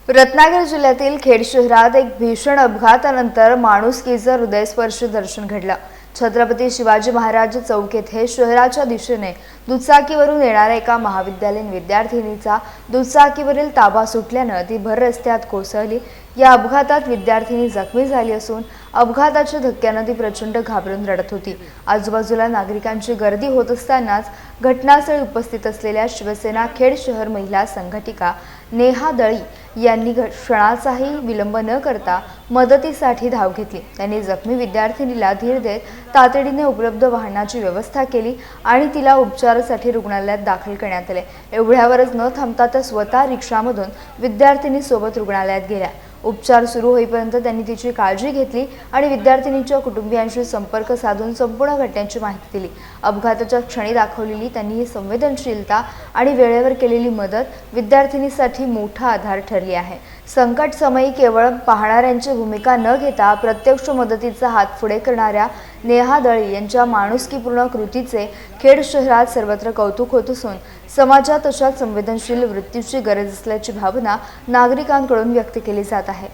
रत्नागिरी जिल्ह्यातील खेड शहरात एक भीषण अपघातानंतर माणुसकीचं हृदयस्पर्शी दर्शन घडलं। छत्रपती शिवाजी महाराज चौक येथे शहराच्या दिशेने दुचाकीवरून येणाऱ्या एका महाविद्यालयीन विद्यार्थिनीचा दुचाकीवरील ताबा सुटल्यानं ती भर रस्त्यात कोसळली। या अपघातात विद्यार्थिनी जखमी झाली असून अपघाताच्या धक्क्यानं ती प्रचंड घाबरून रडत होती। आजूबाजूला नागरिकांची गर्दी होत असतानाच घटनास्थळी उपस्थित असलेल्या शिवसेना खेड शहर महिला संघटिका नेहा दळी यांनी क्षणाचाही विलंब न करता मदतीसाठी धाव घेतली। त्यांनी जखमी विद्यार्थिनीला धीर देत तातडीने उपलब्ध वाहनाची व्यवस्था केली आणि तिला उपचारासाठी रुग्णालयात दाखल करण्यात आले। एवढ्यावरच न थांबता त्या स्वतः रिक्षामधून विद्यार्थिनी सोबत रुग्णालयात गेल्या। उपचार सुरू होईपर्यंत त्यांनी तिची काळजी घेतली आणि विद्यार्थिनीच्या कुटुंबियांशी संपर्क साधून संपूर्ण घटनेची माहिती दिली। अपघाताच्या क्षणी दाखवलेली त्यांनी ही संवेदनशीलता आणि वेळेवर केलेली मदत विद्यार्थिनीसाठी मोठा आधार ठरली आहे। संकट समयी केवळ पाहणाऱ्यांची भूमिका न घेता प्रत्यक्ष मदतीचा हात पुढे करणाऱ्या नेहा दळी यांच्या माणुसकीपूर्ण कृतीचे खेड शहरात सर्वत्र कौतुक होत असून समाजात अशा संवेदनशील वृत्तीची गरज असल्याची भावना नागरिकांकडून व्यक्त केली जात आहे।